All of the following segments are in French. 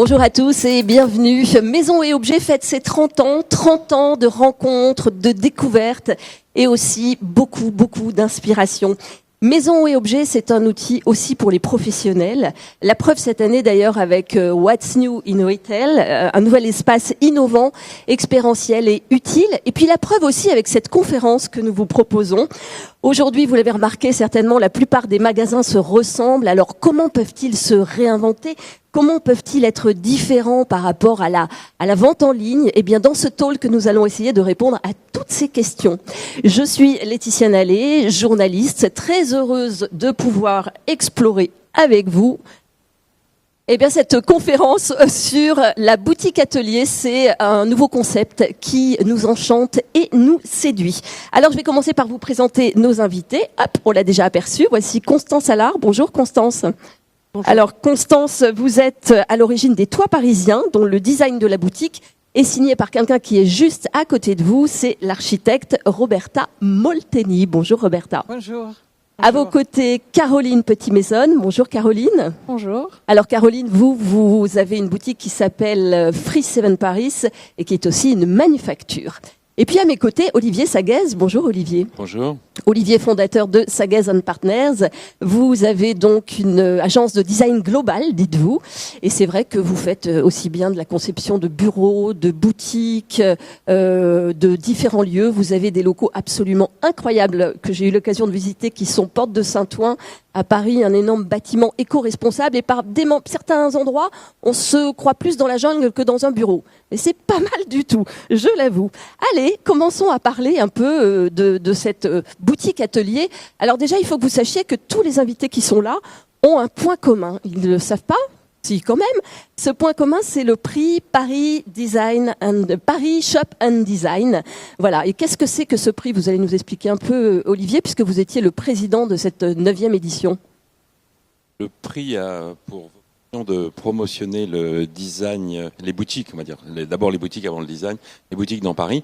Bonjour à tous et bienvenue. Maison et Objets fête ses 30 ans de rencontres, de découvertes et aussi beaucoup d'inspiration. Maison et Objets, c'est un outil aussi pour les professionnels. La preuve cette année d'ailleurs avec What's New in Retail, un nouvel espace innovant, expérientiel et utile. Et puis la preuve aussi avec cette conférence que nous vous proposons. Aujourd'hui, vous l'avez remarqué certainement, la plupart des magasins se ressemblent. Alors comment peuvent-ils se réinventer ? Comment peuvent-ils être différents par rapport à la vente en ligne ? Eh bien, dans ce talk, nous allons essayer de répondre à toutes ces questions. Je suis Laetitia Nallet, journaliste, très heureuse de pouvoir explorer avec vous cette conférence sur la boutique atelier. C'est un nouveau concept qui nous enchante et nous séduit. Alors, je vais commencer par vous présenter nos invités. Hop, on l'a déjà aperçu. Voici Constance Allard. Bonjour Constance. Bonjour. Alors Constance, vous êtes à l'origine des Toits Parisiens, dont le design de la boutique est signé par quelqu'un qui est juste à côté de vous, c'est l'architecte Roberta Molteni. Bonjour Roberta. Bonjour. À vos côtés, Caroline Petit-Maisonne. Bonjour Caroline. Bonjour. Alors Caroline, vous avez une boutique qui s'appelle Free Seven Paris et qui est aussi une manufacture. Et puis à mes côtés, Olivier Saguez. Bonjour Olivier. Bonjour. Olivier, fondateur de Saguez & Partners. Vous avez donc une agence de design global, dites-vous. Et c'est vrai que vous faites aussi bien de la conception de bureaux, de boutiques, de différents lieux. Vous avez des locaux absolument incroyables que j'ai eu l'occasion de visiter, qui sont Porte de Saint-Ouen, à Paris, un énorme bâtiment éco-responsable. Et par certains endroits, on se croit plus dans la jungle que dans un bureau. Et c'est pas mal du tout, je l'avoue. Allez, commençons à parler un peu de cette boutique atelier. Alors déjà, il faut que vous sachiez que tous les invités qui sont là ont un point commun. Ils ne le savent pas ? Si, quand même. Ce point commun, c'est le prix Paris Shop and Design. Voilà. Et qu'est-ce que c'est que ce prix ? Vous allez nous expliquer un peu, Olivier, puisque vous étiez le président de cette 9e édition. Le prix a pour vocation de promotionner le design, les boutiques, on va dire. D'abord les boutiques avant le design, les boutiques dans Paris.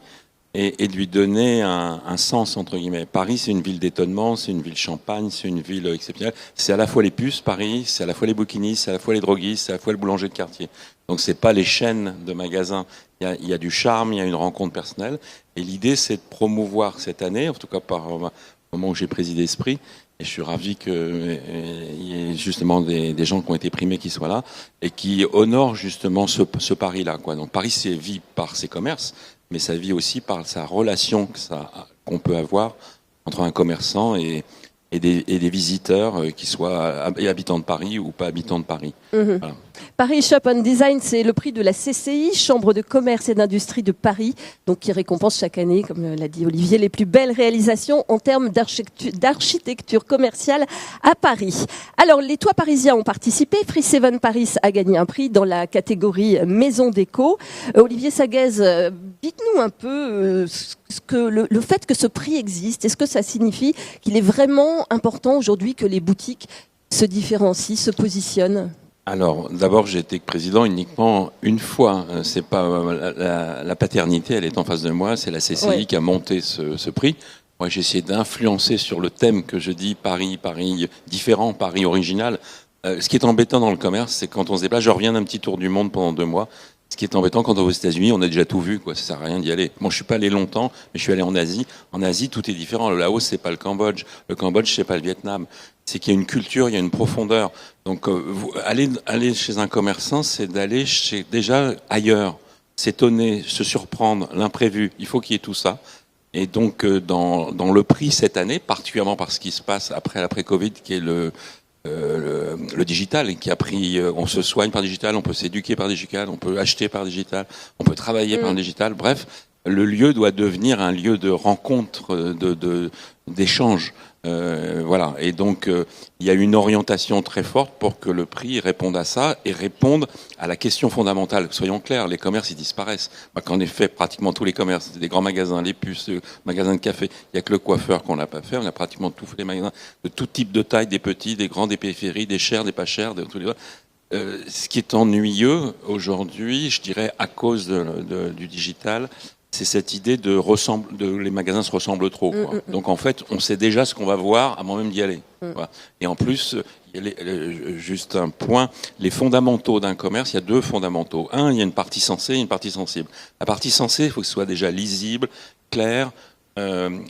Et de lui donner un sens, entre guillemets. Paris, c'est une ville d'étonnement, c'est une ville champagne, c'est une ville exceptionnelle. C'est à la fois les puces, Paris, c'est à la fois les bouquinistes, c'est à la fois les droguistes, c'est à la fois le boulanger de quartier. Donc c'est pas les chaînes de magasins. Il y a du charme, il y a une rencontre personnelle. Et l'idée, c'est de promouvoir cette année, en tout cas par le moment où j'ai présidé Esprit, et je suis ravi qu'il y ait justement des gens qui ont été primés qui soient là, et qui honorent justement ce Paris-là, quoi. Donc Paris, c'est vit par ses commerces, mais ça vit aussi par sa relation qu'on peut avoir entre un commerçant et des visiteurs, qui soient habitants de Paris ou pas habitants de Paris. Mmh. Voilà. Paris Shop and Design, c'est le prix de la CCI, Chambre de commerce et d'industrie de Paris, donc qui récompense chaque année, comme l'a dit Olivier, les plus belles réalisations en termes d'architecture commerciale à Paris. Alors, les Toits Parisiens ont participé. Free Seven Paris a gagné un prix dans la catégorie Maison Déco. Olivier Saguez, dites-nous un peu le fait que ce prix existe. Est-ce que ça signifie qu'il est vraiment important aujourd'hui que les boutiques se différencient, se positionnent ? Alors, d'abord, j'ai été président uniquement une fois. C'est pas la paternité, elle est en face de moi. C'est la CCI qui a monté ce prix. Moi, j'ai essayé d'influencer sur le thème que je dis, Paris différent, Paris original. Ce qui est embêtant dans le commerce, c'est quand on se déplace. Je reviens d'un petit tour du monde pendant 2 mois. Ce qui est embêtant quand on va aux États-Unis, on a déjà tout vu, quoi. Ça sert à rien d'y aller. Bon, je suis pas allé longtemps, mais je suis allé en Asie. En Asie, tout est différent. Le Laos, c'est pas le Cambodge. Le Cambodge, c'est pas le Vietnam. C'est qu'il y a une culture, il y a une profondeur. Donc, aller chez un commerçant, c'est d'aller déjà ailleurs, s'étonner, se surprendre, l'imprévu. Il faut qu'il y ait tout ça. Et donc, dans le prix cette année, particulièrement par ce qui se passe après Covid, qui est le digital, qui a pris, on se soigne par digital, on peut s'éduquer par digital, on peut acheter par digital, on peut travailler par digital. Bref, le lieu doit devenir un lieu de rencontre, d'échange. Voilà. Et donc, il y a une orientation très forte pour que le prix réponde à ça et réponde à la question fondamentale. Soyons clairs, les commerces, ils disparaissent. Qu'en effet, pratiquement tous les commerces, les grands magasins, les puces, magasins de café, il n'y a que le coiffeur qu'on l'a pas fait. On a pratiquement tous les magasins de tout type de taille, des petits, des grands, des périphéries, des chers, des pas chers, de tous les. Ce qui est ennuyeux aujourd'hui, je dirais, à cause du digital, c'est cette idée les magasins se ressemblent trop, quoi. Donc en fait, on sait déjà ce qu'on va voir avant même d'y aller. Voilà. Et en plus, juste un point, les fondamentaux d'un commerce, il y a 2 fondamentaux. Un, il y a une partie sensée et une partie sensible. La partie sensée, il faut que ce soit déjà lisible, clair,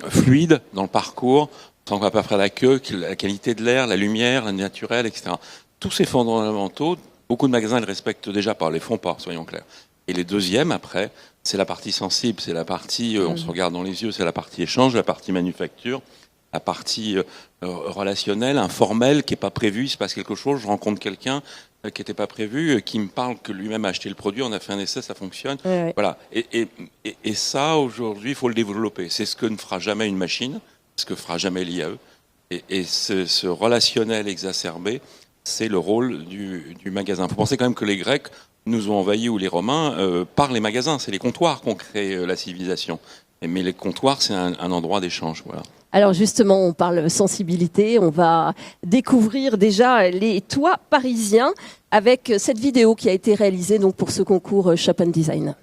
fluide dans le parcours, sans qu'on va pas faire la queue, la qualité de l'air, la lumière, la naturelle, etc. Tous ces fondamentaux, beaucoup de magasins les respectent déjà pas, les font pas, soyons clairs. Et les deuxièmes, après, c'est la partie sensible, c'est la partie, on se regarde dans les yeux, c'est la partie échange, la partie manufacture, la partie relationnelle, informelle, qui est pas prévue, il se passe quelque chose, je rencontre quelqu'un qui n'était pas prévu, qui me parle que lui-même a acheté le produit, on a fait un essai, ça fonctionne. Ouais. Voilà. Et ça, aujourd'hui, il faut le développer. C'est ce que ne fera jamais une machine, ce que fera jamais l'IAE. Et ce relationnel exacerbé, c'est le rôle du magasin. Il faut penser quand même que les Grecs nous ont envahis, ou les Romains, par les magasins. C'est les comptoirs qu'ont créé la civilisation. Mais les comptoirs, c'est un endroit d'échange. Voilà. Alors justement, on parle sensibilité. On va découvrir déjà les toits parisiens avec cette vidéo qui a été réalisée donc pour ce concours Shop and Design.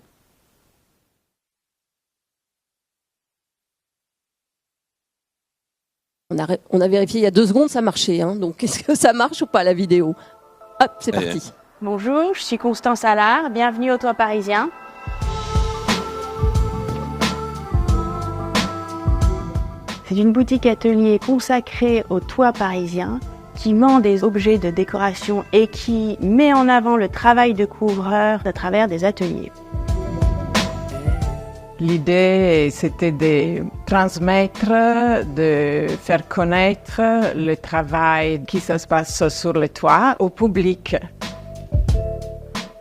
On a vérifié il y a 2 secondes, ça marchait. Hein. Donc est-ce que ça marche ou pas la vidéo? Hop, c'est parti. Bonjour, je suis Constance Allard, bienvenue au Toit Parisien. C'est une boutique atelier consacrée au toit parisien qui vend des objets de décoration et qui met en avant le travail de couvreur à travers des ateliers. L'idée, c'était de transmettre, de faire connaître le travail qui se passe sur le toit au public.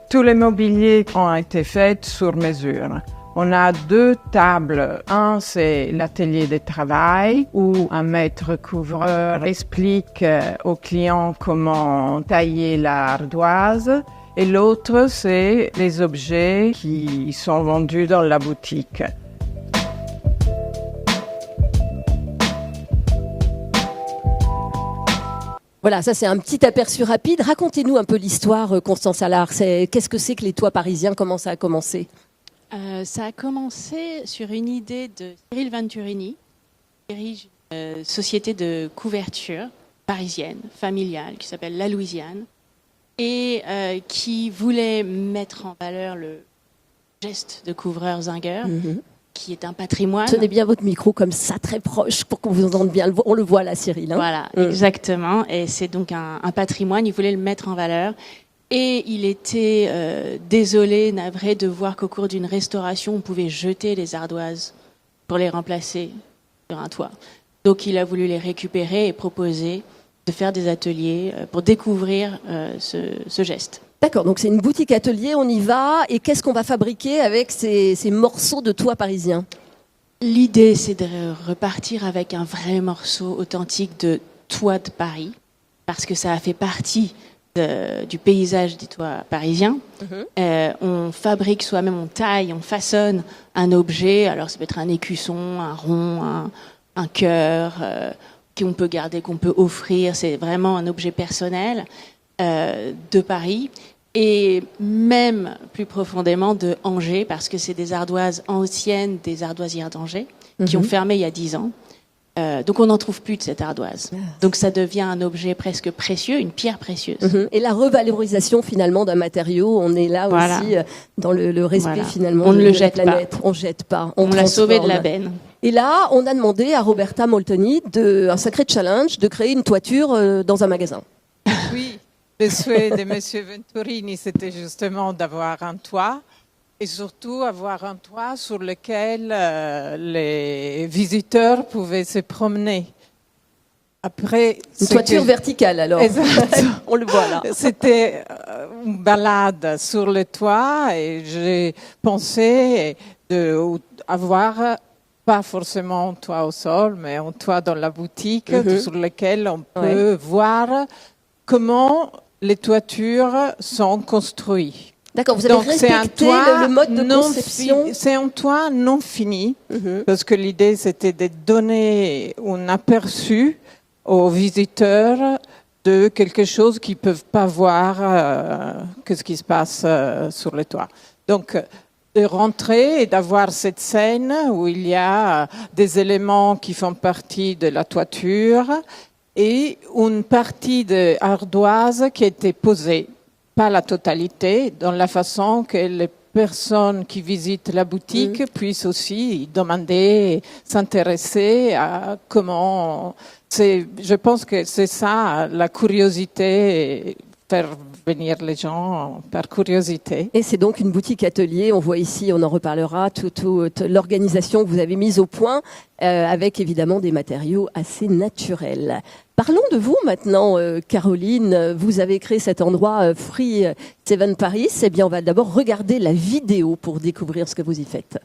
Tous les mobiliers ont été faits sur mesure. On a 2 tables. Un, c'est l'atelier de travail où un maître couvreur explique aux clients comment tailler l'ardoise. Et l'autre, c'est les objets qui sont vendus dans la boutique. Voilà, ça c'est un petit aperçu rapide. Racontez-nous un peu l'histoire, Constance Allard. Qu'est-ce que c'est que les toits parisiens? Comment ça a commencé? Ça a commencé sur une idée de Cyril Venturini, qui dirige une société de couverture parisienne, familiale, qui s'appelle La Louisiane, et qui voulait mettre en valeur le geste de couvreur zingueur, qui est un patrimoine. Tenez bien votre micro comme ça, très proche, pour qu'on vous entende bien. On le voit là, Cyril. Hein. Voilà, exactement. Et c'est donc un patrimoine, il voulait le mettre en valeur. Et il était désolé, navré de voir qu'au cours d'une restauration, on pouvait jeter les ardoises pour les remplacer sur un toit. Donc il a voulu les récupérer et proposer de faire des ateliers pour découvrir ce geste. D'accord, donc c'est une boutique atelier, on y va. Et qu'est-ce qu'on va fabriquer avec ces morceaux de toit parisiens? L'idée, c'est de repartir avec un vrai morceau authentique de toit de Paris, parce que ça a fait partie du paysage des toits parisiens. On fabrique soi-même, on taille, on façonne un objet. Alors ça peut être un écusson, un rond, un cœur qu'on peut garder, qu'on peut offrir. C'est vraiment un objet personnel de Paris. Et même plus profondément de Angers, parce que c'est des ardoises anciennes, des ardoisières d'Angers, qui ont fermé il y a 10 ans. Donc on n'en trouve plus de cette ardoise. Donc ça devient un objet presque précieux, une pierre précieuse. Et la revalorisation finalement d'un matériau, on est là aussi dans le respect finalement on de ne le la jette planète. pas. On jette pas. On l'a sauvé de la benne. Et là, on a demandé à Roberta Molteni un sacré challenge de créer une toiture dans un magasin. Oui, le souhait de M. Venturini, c'était justement d'avoir un toit. Et surtout avoir un toit sur lequel les visiteurs pouvaient se promener. Après, une toiture verticale alors. On le voit là. C'était une balade sur le toit et j'ai pensé d'avoir pas forcément un toit au sol, mais un toit dans la boutique sur lequel on peut voir comment les toitures sont construites. D'accord, vous avez respecté le mode de conception. C'est un toit non fini, parce que l'idée c'était de donner un aperçu aux visiteurs de quelque chose qu'ils ne peuvent pas voir, que ce qui se passe sur le toit. Donc, de rentrer et d'avoir cette scène où il y a des éléments qui font partie de la toiture et une partie de ardoise qui a été posée, pas la totalité, dans la façon que les personnes qui visitent la boutique puissent aussi demander, s'intéresser à comment... Je pense que c'est ça, la curiosité, faire venir les gens par curiosité. Et c'est donc une boutique atelier. On voit ici, on en reparlera, toute l'organisation que vous avez mise au point, avec évidemment des matériaux assez naturels. Parlons de vous maintenant, Caroline. Vous avez créé cet endroit Free 7 Paris. Eh bien, on va d'abord regarder la vidéo pour découvrir ce que vous y faites.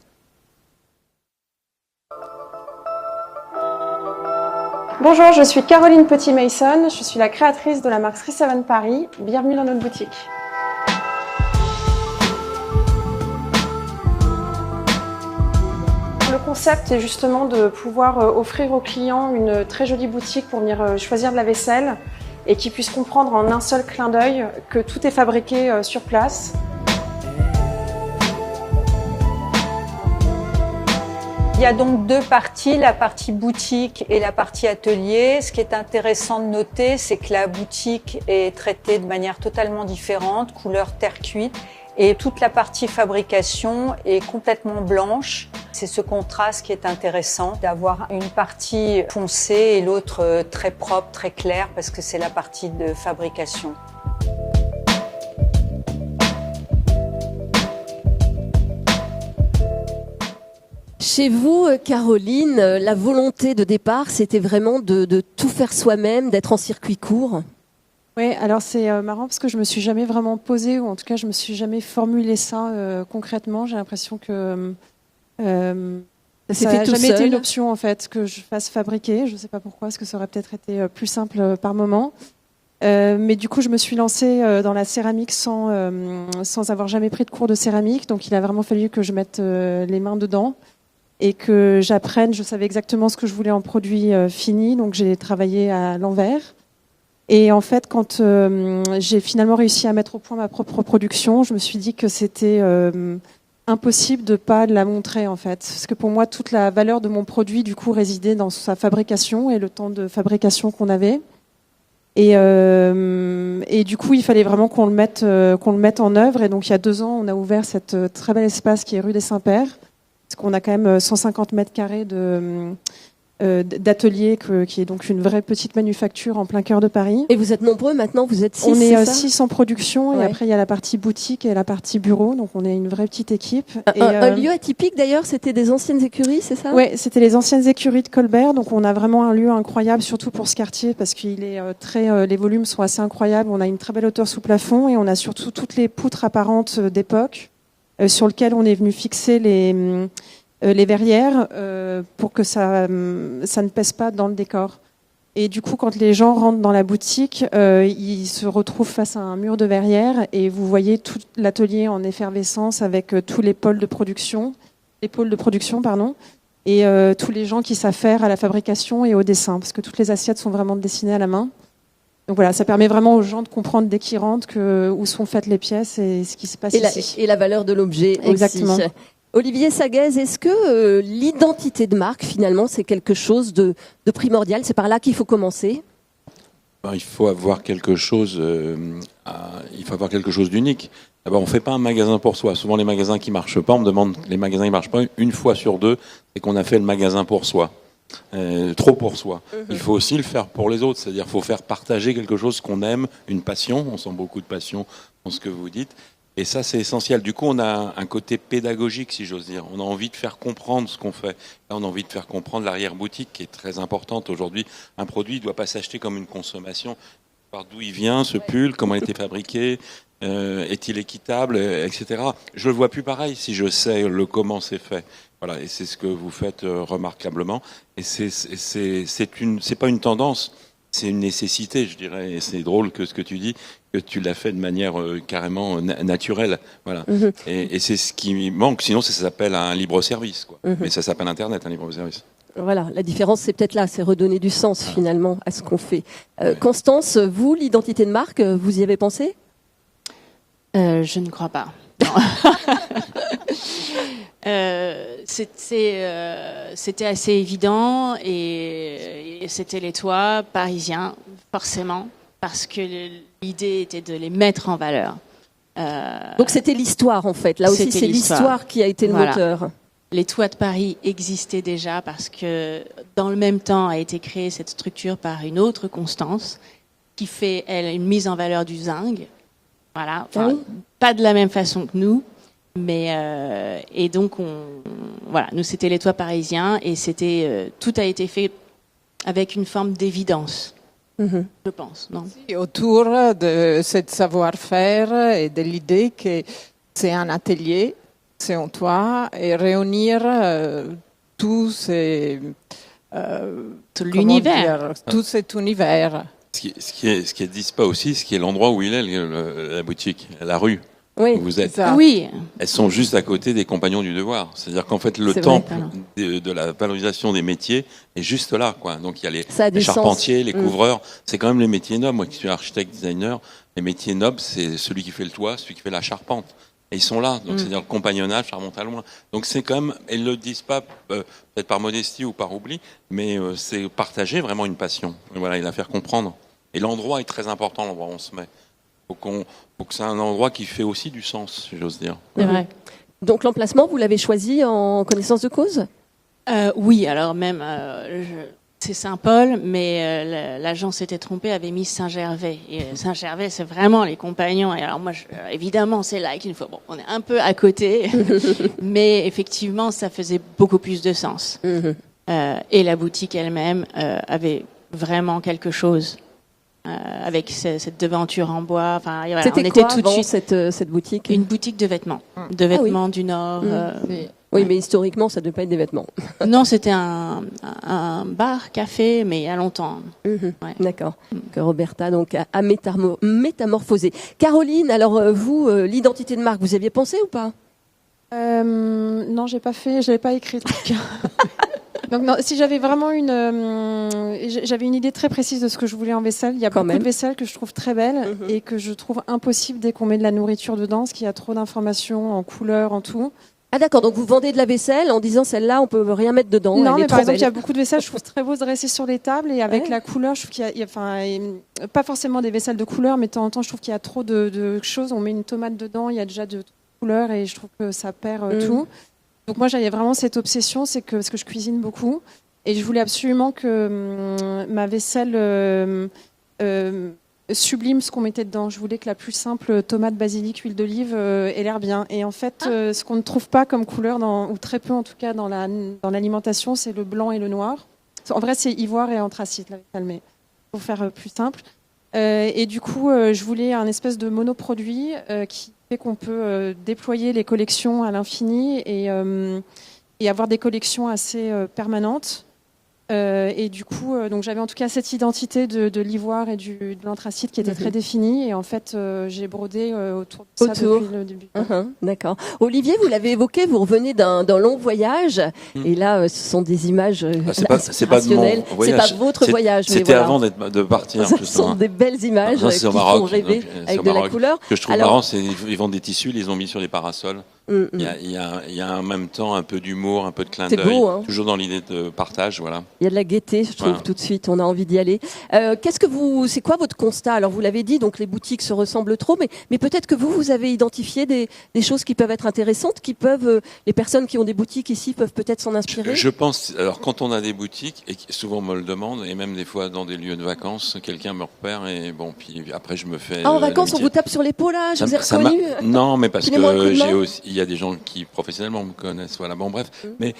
Bonjour, je suis Caroline Petit-Mason, je suis la créatrice de la marque Free 7 Paris. Bienvenue dans notre boutique. Le concept est justement de pouvoir offrir aux clients une très jolie boutique pour venir choisir de la vaisselle et qu'ils puissent comprendre en un seul clin d'œil que tout est fabriqué sur place. Il y a donc deux parties, la partie boutique et la partie atelier. Ce qui est intéressant de noter, c'est que la boutique est traitée de manière totalement différente, couleur terre cuite, et toute la partie fabrication est complètement blanche. C'est ce contraste qui est intéressant, d'avoir une partie foncée et l'autre très propre, très claire, parce que c'est la partie de fabrication. Chez vous, Caroline, la volonté de départ, c'était vraiment de tout faire soi-même, d'être en circuit court. Oui, alors c'est marrant parce que je me suis jamais vraiment posée, ou en tout cas je me suis jamais formulé ça concrètement. J'ai l'impression que ça n'a jamais été une option en fait que je fasse fabriquer. Je ne sais pas pourquoi, parce que ça aurait peut-être été plus simple par moment. Mais du coup, je me suis lancée dans la céramique sans avoir jamais pris de cours de céramique. Donc il a vraiment fallu que je mette les mains dedans et que j'apprenne. Je savais exactement ce que je voulais en produit fini, donc j'ai travaillé à l'envers. Et en fait, quand j'ai finalement réussi à mettre au point ma propre production, je me suis dit que c'était impossible de pas la montrer en fait, parce que pour moi, toute la valeur de mon produit du coup résidait dans sa fabrication et le temps de fabrication qu'on avait. Et du coup, il fallait vraiment qu'on le mette en œuvre. Et donc, il y a 2 ans, on a ouvert cet très bel espace qui est rue des Saints-Pères. Parce qu'on a quand même 150 mètres carrés d'atelier, qui est donc une vraie petite manufacture en plein cœur de Paris. Et vous êtes nombreux maintenant, vous êtes 6, on est c'est ça 6 en production, ouais. Et après il y a la partie boutique et la partie bureau, donc on est une vraie petite équipe. Un lieu atypique d'ailleurs, c'était des anciennes écuries, c'est ça? Oui, c'était les anciennes écuries de Colbert, donc on a vraiment un lieu incroyable, surtout pour ce quartier, parce qu'il est les volumes sont assez incroyables, on a une très belle hauteur sous plafond, et on a surtout toutes les poutres apparentes d'époque, sur lesquelles on est venu fixer les verrières pour que ça ne pèse pas dans le décor. Et du coup, quand les gens rentrent dans la boutique, ils se retrouvent face à un mur de verrières et vous voyez tout l'atelier en effervescence avec tous les pôles de production, et tous les gens qui s'affairent à la fabrication et au dessin, parce que toutes les assiettes sont vraiment dessinées à la main. Donc voilà, ça permet vraiment aux gens de comprendre dès qu'ils rentrent où sont faites les pièces et ce qui se passe ici. Et la valeur de l'objet aussi. Exactement. Olivier Saguez, est-ce que l'identité de marque, finalement, c'est quelque chose de primordial? C'est par là qu'il faut commencer? Il faut avoir quelque chose d'unique. D'abord, on fait pas un magasin pour soi. Souvent, les magasins qui marchent pas, on me demande les magasins qui marchent pas. Une fois sur 2, c'est qu'on a fait le magasin pour soi. Trop pour soi. Il faut aussi le faire pour les autres. C'est-à-dire, faut faire partager quelque chose qu'on aime, une passion. On sent beaucoup de passion dans ce que vous dites. Et ça, c'est essentiel. Du coup, on a un côté pédagogique, si j'ose dire. On a envie de faire comprendre ce qu'on fait. Là, on a envie de faire comprendre l'arrière-boutique, qui est très importante aujourd'hui. Un produit ne doit pas s'acheter comme une consommation. Par d'où il vient, ce pull, comment il a été fabriqué, est-il équitable, etc. Je le vois plus pareil si je sais comment c'est fait. Voilà, et c'est ce que vous faites remarquablement. Et c'est pas une tendance. C'est une nécessité, je dirais, et c'est drôle que ce que tu dis, que tu l'as fait de manière carrément naturelle. Voilà. Et c'est ce qui manque, sinon ça s'appelle un libre-service, quoi. Mais ça s'appelle Internet, un libre-service. Voilà, la différence c'est peut-être là, c'est redonner du sens finalement à ce qu'on fait. Constance, vous, l'identité de marque, vous y avez pensé? Je ne crois pas. C'était assez évident et c'était les toits parisiens, forcément, parce que l'idée était de les mettre en valeur. Donc c'était l'histoire en fait. Là aussi, C'était c'est l'histoire qui a été le Voilà. moteur. Les toits de Paris existaient déjà parce que dans le même temps a été créée cette structure par une autre Constance qui fait, elle, une mise en valeur du zinc. Voilà. Enfin, Ah oui. pas de la même façon que nous, mais et donc voilà, nous c'était les toits parisiens et c'était tout a été fait avec une forme d'évidence, Mhm. je pense, non? Et autour de ce savoir-faire et de l'idée que c'est un atelier, c'est en toi, et réunir tout L'univers. tout cet univers. Ce qui est dit pas aussi, ce qui est l'endroit où il est, la boutique, la rue Oui. où vous êtes. Ça. Oui, Elles sont juste à côté des compagnons du devoir. C'est-à-dire qu'en fait, le C'est temple vrai, de la valorisation des métiers est juste là, quoi. Donc il y a Ça a les du sens. charpentiers, les Mm. couvreurs. C'est quand même les métiers nobles. Moi qui suis architecte designer, les métiers nobles, c'est celui qui fait le toit, celui qui fait la charpente. Et ils sont là. Donc c'est-à-dire le compagnonnage, ça remonte à loin. Donc c'est quand même, ils le disent pas, peut-être par modestie ou par oubli, mais c'est partager vraiment une passion. Et voilà, et la faire comprendre. Et l'endroit est très important, l'endroit où on se met. Faut que c'est un endroit qui fait aussi du sens, si j'ose dire. c'est vrai. Donc l'emplacement, vous l'avez choisi en connaissance de cause? Oui, alors même, c'est Saint-Paul, mais l'agent s'était trompé, avait mis Saint-Gervais. Et Saint-Gervais, c'est vraiment les compagnons. Et alors moi, évidemment, c'est là qu'il faut. Bon, on est un peu à côté, mais effectivement, ça faisait beaucoup plus de sens. Mhm. Et la boutique elle-même avait vraiment quelque chose. Avec cette devanture en bois. Enfin, voilà, C'était on quoi était tout de avant suite cette boutique? une boutique de vêtements, du Nord. Oui, mais historiquement, ça ne devait pas être des vêtements. Non, c'était un bar, café, mais il y a longtemps. Mhm. Ouais. D'accord. Que Roberta donc a métamorphosé. Caroline, alors vous, l'identité de marque, vous y aviez pensé ou pas? Non, j'ai pas fait, je l'avais pas écrit. Donc non, si j'avais vraiment j'avais une idée très précise de ce que je voulais en vaisselle. Il y a Quand beaucoup même. de vaisselle que je trouve très belle et que je trouve impossible dès qu'on met de la nourriture dedans, parce qu'il y a trop d'informations en couleurs, en tout. Ah d'accord, donc vous vendez de la vaisselle en disant celle-là, on peut rien mettre dedans. Non, elle est mais trop par exemple, il y a belle. beaucoup de vaisselle, je trouve très beau de dresser sur les tables et avec Ouais. la couleur, je trouve pas forcément des vaisselles de couleur, mais de temps en temps, je trouve qu'il y a trop de choses. On met une tomate dedans, il y a déjà de couleurs et je trouve que ça perd tout. Donc moi, j'avais vraiment cette obsession, c'est que parce que je cuisine beaucoup et je voulais absolument que ma vaisselle sublime ce qu'on mettait dedans. Je voulais que la plus simple, tomate, basilic, huile d'olive, ait l'air bien. Et en fait, ce qu'on ne trouve pas comme couleur, ou très peu en tout cas dans l'alimentation, c'est le blanc et le noir. En vrai, c'est ivoire et anthracite, la vaisselle, mais pour faire plus simple. Et du coup, je voulais un espèce de monoproduit qui fait qu'on peut déployer les collections à l'infini et avoir des collections assez permanentes. Et du coup, donc j'avais en tout cas cette identité de l'ivoire et de l'anthracite qui était très définie. Et en fait, j'ai brodé autour de ça depuis le début. D'accord. Olivier, vous l'avez évoqué, vous revenez d'un long voyage. Et là, ce sont des images C'est pas de mon inspirationnelles. C'est voyage. pas votre voyage. mais C'était voilà. avant de partir. Ce justement. sont des belles images Ça, qui c'est au font Maroc, rêver donc, c'est avec au de la Maroc. couleur. Ce que je trouve Alors- marrant, c'est qu'ils vendent des tissus, ils les ont mis sur des parasols. Il y a en même temps un peu d'humour, un peu de clin C'est d'œil, beau, hein. toujours dans l'idée de partage, voilà. Il y a de la gaieté, je trouve, Voilà. tout de suite. On a envie d'y aller. C'est quoi votre constat? Alors, vous l'avez dit, donc les boutiques se ressemblent trop, mais peut-être que vous avez identifié des choses qui peuvent être intéressantes, les personnes qui ont des boutiques ici peuvent peut-être s'en inspirer. Je pense, alors quand on a des boutiques, et souvent on me le demande, et même des fois dans des lieux de vacances, quelqu'un me repère, et bon, puis après je me fais... En vacances, on l'amitié. vous tape sur l'épaule, là, je vous ai Ça m'a- reconnu. Non, mais parce Filez-moi un coup de que main. il y a des gens qui professionnellement me connaissent, voilà. Bon, bref. Mais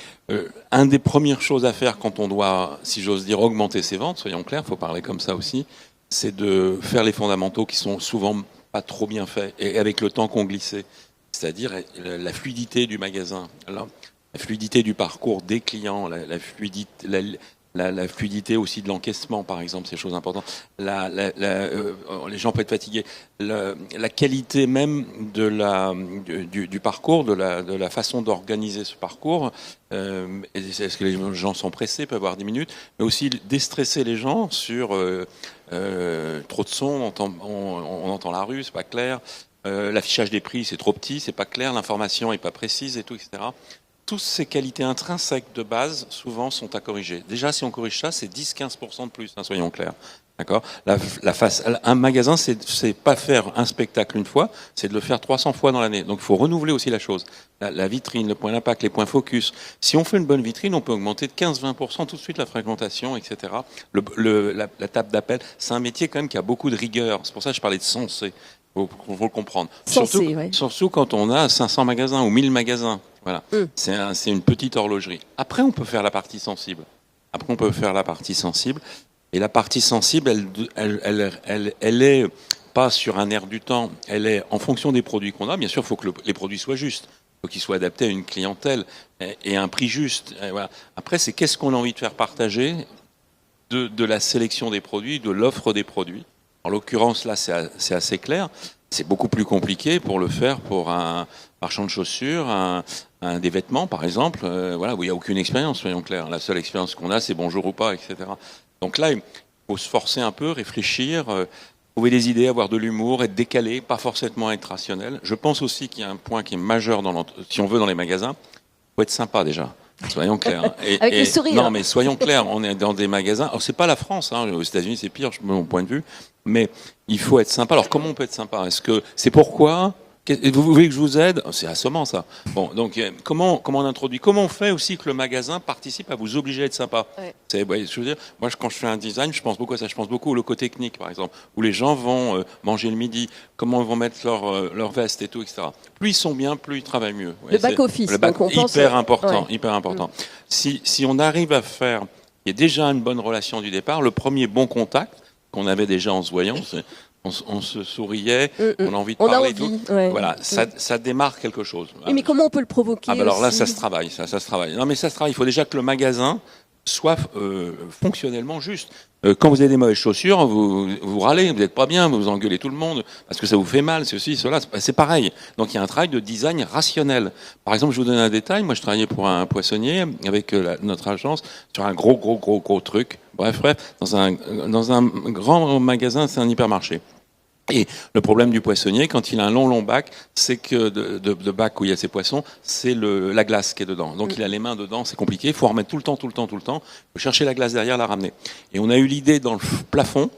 un des premières choses à faire quand on doit, si j'ose dire, augmenter ses ventes, soyons clairs, faut parler comme ça aussi, c'est de faire les fondamentaux qui sont souvent pas trop bien faits et avec le temps qu'on glissait. C'est-à-dire la fluidité du magasin, la fluidité du parcours des clients, la fluidité aussi de l'encaissement, par exemple, ces choses importantes. Les gens peuvent être fatigués. La qualité même du parcours, de la façon d'organiser ce parcours. Est-ce que les gens sont pressés, peuvent avoir 10 minutes, mais aussi déstresser les gens sur trop de son, on entend la rue, c'est pas clair. l'affichage des prix, c'est trop petit, c'est pas clair, l'information est pas précise et tout, etc. Toutes ces qualités intrinsèques de base, souvent, sont à corriger. Déjà, si on corrige ça, c'est 10-15% de plus, hein, soyons clairs. D'accord. Un magasin, c'est pas faire un spectacle une fois, c'est de le faire 300 fois dans l'année. Donc, il faut renouveler aussi la chose. La vitrine, le point d'impact, les points focus. Si on fait une bonne vitrine, on peut augmenter de 15-20% tout de suite la fréquentation, etc. La table d'appel, c'est un métier quand même qui a beaucoup de rigueur. C'est pour ça que je parlais de sensé. Faut le comprendre. Surtout quand on a 500 magasins ou 1000 magasins. Voilà. C'est une petite horlogerie. Après, on peut faire la partie sensible. Et la partie sensible, elle est pas sur un air du temps. Elle est en fonction des produits qu'on a. Bien sûr, il faut que les produits soient justes. Il faut qu'ils soient adaptés à une clientèle et à un prix juste. Et voilà. Après, c'est qu'est-ce qu'on a envie de faire partager de la sélection des produits, de l'offre des produits. En l'occurrence, là, c'est assez clair. C'est beaucoup plus compliqué pour le faire pour un marchand de chaussures, des vêtements, par exemple, voilà, où il n'y a aucune expérience, soyons clairs. La seule expérience qu'on a, c'est bonjour ou pas, etc. Donc là, il faut se forcer un peu, réfléchir, trouver des idées, avoir de l'humour, être décalé, pas forcément être rationnel. Je pense aussi qu'il y a un point qui est majeur si on veut dans les magasins, il faut être sympa déjà. Soyons clairs. Avec le sourire. Non, mais soyons clairs, on est dans des magasins. Alors, c'est pas la France, hein, aux États-Unis, c'est pire, de mon point de vue. Mais il faut être sympa. Alors, comment on peut être sympa? C'est pourquoi? Vous voulez que je vous aide? C'est assommant, ça. Bon, donc, comment on introduit? Comment on fait aussi que le magasin participe à vous obliger à être sympa? Ouais. Je veux dire, moi, quand je fais un design, je pense beaucoup à ça. Je pense beaucoup au loco technique, par exemple, où les gens vont manger le midi, comment ils vont mettre leur veste et tout, etc. Plus ils sont bien, plus ils travaillent mieux. Le back-office. Hyper important. Si on arrive à faire, il y a déjà une bonne relation du départ, le premier bon contact qu'on avait déjà en se voyant, on se souriait, on a envie de parler et tout. Ouais. Voilà, ça démarre quelque chose. Mais comment on peut le provoquer? Alors là, ça se travaille. Non, mais ça se travaille. Il faut déjà que le magasin soit fonctionnellement juste. Quand vous avez des mauvaises chaussures, vous râlez, vous n'êtes pas bien, vous engueulez tout le monde parce que ça vous fait mal, ceci, cela. C'est pareil. Donc il y a un travail de design rationnel. Par exemple, je vous donne un détail. Moi, je travaillais pour un poissonnier avec notre agence sur un gros truc. Bref, dans un grand magasin, c'est un hypermarché. Et le problème du poissonnier, quand il a un long bac, c'est que de bac où il y a ses poissons, c'est la glace qui est dedans. Donc il a les mains dedans, c'est compliqué. Il faut en remettre tout le temps. Il faut chercher la glace derrière, la ramener. Et on a eu l'idée dans le plafond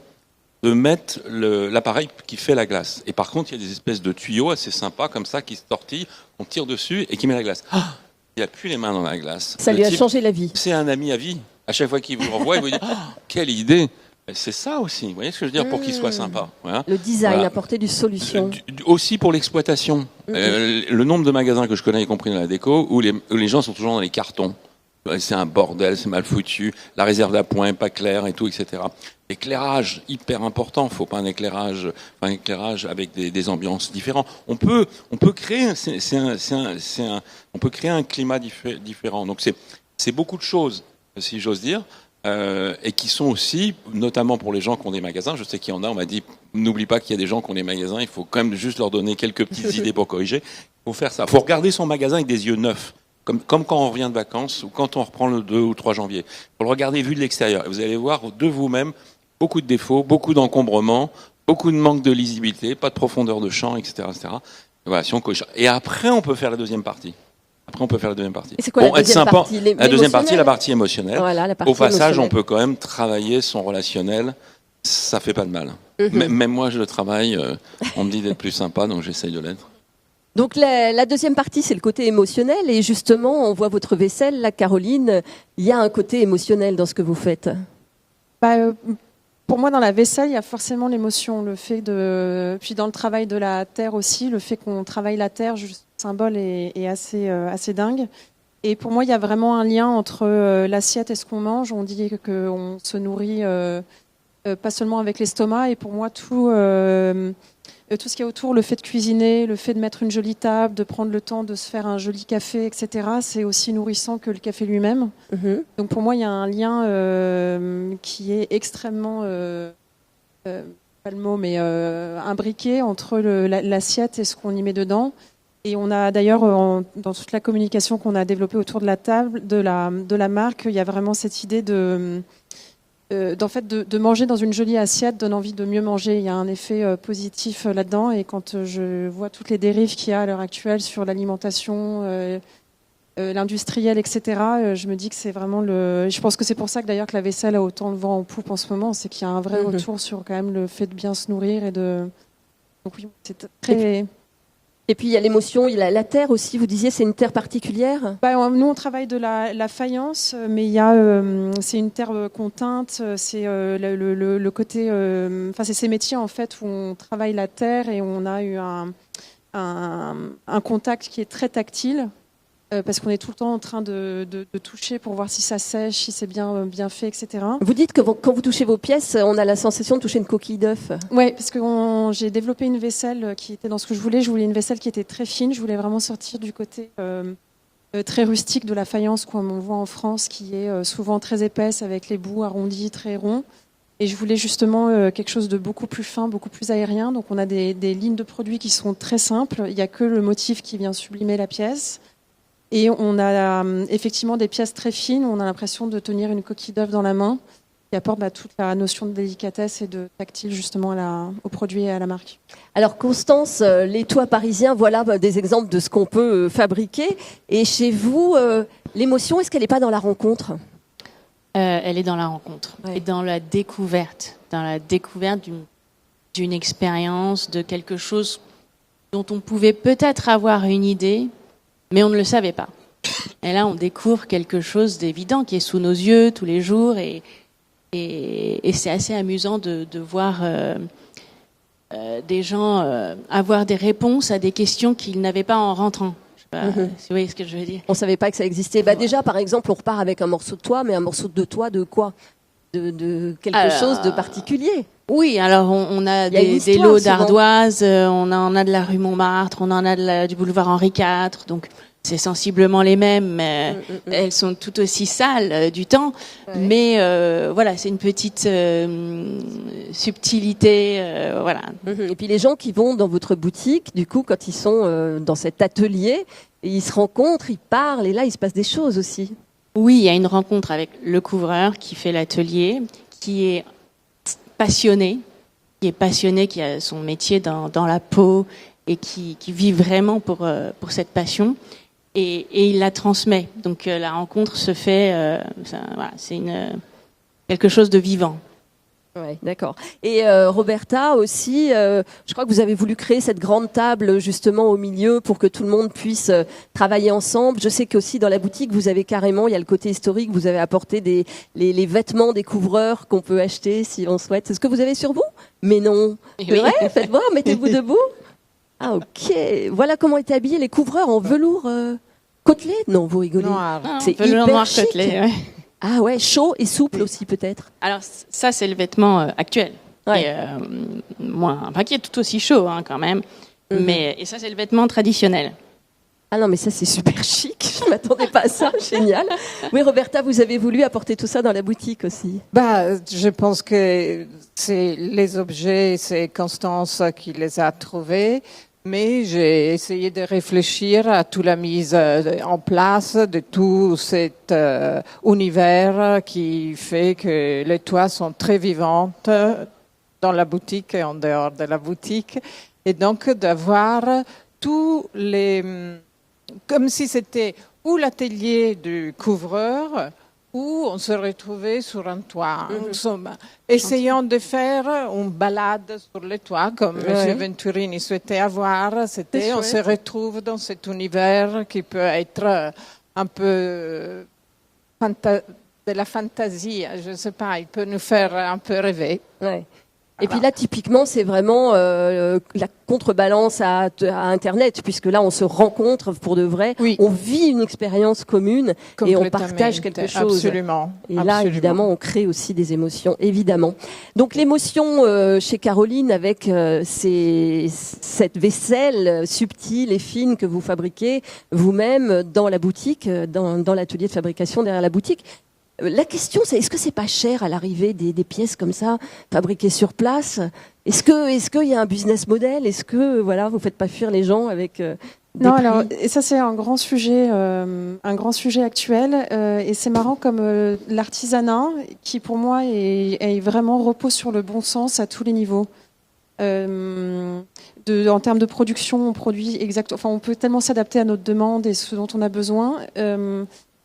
de mettre l'appareil qui fait la glace. Et par contre, il y a des espèces de tuyaux assez sympas comme ça qui se tortillent, on tire dessus et qui met la glace. Il n'a plus les mains dans la glace. Ça lui a changé la vie. C'est un ami à vie. À chaque fois qu'il vous revoit, il vous dit quelle idée. C'est ça aussi, vous voyez ce que je veux dire, pour qu'il soit sympa. Voilà. Le design, apporter du solution. Aussi pour l'exploitation. Le nombre de magasins que je connais, y compris dans la déco, où les gens sont toujours dans les cartons. C'est un bordel, c'est mal foutu, la réserve d'appoint n'est pas claire et tout, etc. Éclairage, hyper important, faut pas un éclairage avec des ambiances différentes. On peut créer, on peut créer un climat différent. Donc c'est beaucoup de choses, si j'ose dire. Et qui sont aussi, notamment pour les gens qui ont des magasins, je sais qu'il y en a, on m'a dit, n'oublie pas qu'il y a des gens qui ont des magasins, il faut quand même juste leur donner quelques petites idées pour corriger. Il faut faire ça. Il faut regarder son magasin avec des yeux neufs, comme quand on revient de vacances ou quand on reprend le 2 ou 3 janvier. Il faut le regarder vu de l'extérieur. Et vous allez voir de vous-même beaucoup de défauts, beaucoup d'encombrements, beaucoup de manque de lisibilité, pas de profondeur de champ, etc. Et voilà, si on corrige. Et après, on peut faire la deuxième partie. Et c'est quoi la deuxième partie? La deuxième partie, la partie émotionnelle. Voilà, la partie Au passage, émotionnelle. on peut quand même travailler son relationnel. Ça fait pas de mal. Même moi, je le travaille. On me dit d'être plus sympa, donc j'essaye de l'être. Donc la deuxième partie, c'est le côté émotionnel. Et justement, on voit votre vaisselle, là, Caroline. Il y a un côté émotionnel dans ce que vous faites. Pour moi, dans la vaisselle, il y a forcément l'émotion, puis dans le travail de la terre aussi, le fait qu'on travaille la terre, le symbole est assez dingue. Et pour moi, il y a vraiment un lien entre l'assiette et ce qu'on mange. On dit qu'on se nourrit pas seulement avec l'estomac. Et pour moi, tout ce qui est autour, le fait de cuisiner, le fait de mettre une jolie table, de prendre le temps de se faire un joli café, etc., c'est aussi nourrissant que le café lui-même. Donc pour moi, il y a un lien qui est extrêmement, pas le mot, mais imbriqué entre l'assiette et ce qu'on y met dedans. Et on a d'ailleurs, dans toute la communication qu'on a développée autour de la table, de la marque, il y a vraiment cette idée de manger dans une jolie assiette donne envie de mieux manger. Il y a un effet positif là-dedans. Et quand je vois toutes les dérives qu'il y a à l'heure actuelle sur l'alimentation, l'industriel, etc., je me dis que c'est vraiment je pense que c'est pour ça que d'ailleurs que la vaisselle a autant de vent en poupe en ce moment, c'est qu'il y a un vrai retour sur quand même le fait de bien se nourrir et de. Donc oui, c'est très. Et puis il y a l'émotion, il y a la terre aussi. Vous disiez c'est une terre particulière. Nous on travaille de la faïence, mais il y a c'est une terre qu'on teinte. C'est le côté. C'est ces métiers en fait où on travaille la terre et on a eu un contact qui est très tactile. Parce qu'on est tout le temps en train de toucher pour voir si ça sèche, si c'est bien fait, etc. Vous dites que quand vous touchez vos pièces, on a la sensation de toucher une coquille d'œuf. Oui, parce que j'ai développé une vaisselle qui était dans ce que je voulais. Je voulais une vaisselle qui était très fine. Je voulais vraiment sortir du côté très rustique de la faïence, comme on voit en France, qui est souvent très épaisse, avec les bouts arrondis, très ronds. Et je voulais justement quelque chose de beaucoup plus fin, beaucoup plus aérien. Donc on a des lignes de produits qui sont très simples. Il n'y a que le motif qui vient sublimer la pièce. Et on a effectivement des pièces très fines. On a l'impression de tenir une coquille d'œuf dans la main, qui apporte toute la notion de délicatesse et de tactile justement au produit et à la marque. Alors Constance, les toits parisiens, voilà des exemples de ce qu'on peut fabriquer. Et chez vous, l'émotion, est-ce qu'elle n'est pas dans la rencontre ? Elle est dans la rencontre et dans la découverte d'une expérience, de quelque chose dont on pouvait peut-être avoir une idée, mais on ne le savait pas. Et là, on découvre quelque chose d'évident qui est sous nos yeux tous les jours, et c'est assez amusant de voir des gens avoir des réponses à des questions qu'ils n'avaient pas en rentrant. Je sais pas si vous voyez ce que je veux dire. On ne savait pas que ça existait. Déjà, par exemple, on repart avec un morceau de toit, mais un morceau de toit de quoi ? De quelque chose de particulier. Oui, alors on a des lots d'ardoise, on en a de la rue Montmartre, on en a du boulevard Henri IV, donc c'est sensiblement les mêmes, mais elles sont tout aussi sales du temps. Ouais. Mais voilà, c'est une petite subtilité, voilà. Et puis les gens qui vont dans votre boutique, du coup, quand ils sont dans cet atelier, ils se rencontrent, ils parlent, et là, il se passe des choses aussi. Oui, il y a une rencontre avec le couvreur qui fait l'atelier, qui est passionné, qui a son métier dans la peau et qui vit vraiment pour cette passion, et il la transmet. Donc la rencontre se fait, c'est quelque chose de vivant. Ouais, d'accord. Et Roberta aussi, je crois que vous avez voulu créer cette grande table justement au milieu pour que tout le monde puisse travailler ensemble. Je sais qu'aussi dans la boutique, vous avez carrément, il y a le côté historique, vous avez apporté les vêtements des couvreurs qu'on peut acheter si on souhaite. C'est ce que vous avez sur vous ? Mais non. C'est vrai ? Faites voir, mettez-vous debout. Ah ok. Voilà comment étaient habillés les couvreurs en velours côtelé ? Non, vous rigolez. Noir. C'est velours hyper noir chic. côtelé, ouais. Ah ouais, chaud et souple aussi peut-être. Alors ça c'est le vêtement actuel, ouais. Qui est tout aussi chaud quand même, et ça c'est le vêtement traditionnel. Ah non mais ça c'est super chic, je m'attendais pas à ça, génial. Oui Roberta, vous avez voulu apporter tout ça dans la boutique aussi. Je pense que c'est les objets, c'est Constance qui les a trouvés. Mais j'ai essayé de réfléchir à toute la mise en place de tout cet univers qui fait que les toits sont très vivantes dans la boutique et en dehors de la boutique. Et donc d'avoir tous comme si c'était ou l'atelier du couvreur, où on se retrouvait sur un toit. Nous sommes essayant de faire une balade sur le toit, comme M. Venturini souhaitait avoir. On se retrouve dans cet univers qui peut être un peu de la fantaisie. Je ne sais pas, il peut nous faire un peu rêver. Ouais. Et puis là, typiquement, c'est vraiment la contrebalance à Internet, puisque là, on se rencontre pour de vrai, on vit une expérience commune et on partage quelque chose. Absolument. Et là, évidemment, on crée aussi des émotions, évidemment. Donc, l'émotion chez Caroline avec cette vaisselle subtile et fine que vous fabriquez vous-même dans la boutique, dans l'atelier de fabrication derrière la boutique. La question, c'est est-ce que c'est pas cher à l'arrivée des pièces comme ça, fabriquées sur place ? Est-ce qu'il y a un business model ? Est-ce que vous faites pas fuir les gens avec Non, alors, et ça c'est un grand sujet actuel, et c'est marrant comme l'artisanat, qui pour moi est vraiment repose sur le bon sens à tous les niveaux. En termes de production, on produit on peut tellement s'adapter à notre demande et ce dont on a besoin,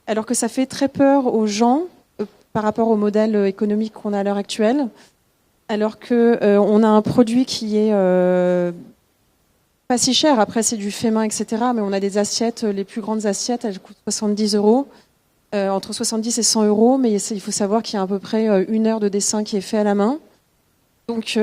alors que ça fait très peur aux gens par rapport au modèle économique qu'on a à l'heure actuelle, alors que on a un produit qui est pas si cher, après c'est du fait main, etc. Mais on a des assiettes, les plus grandes assiettes, elles coûtent 70 €, entre 70 et 100 €, mais il faut savoir qu'il y a à peu près 1 heure de dessin qui est fait à la main. Donc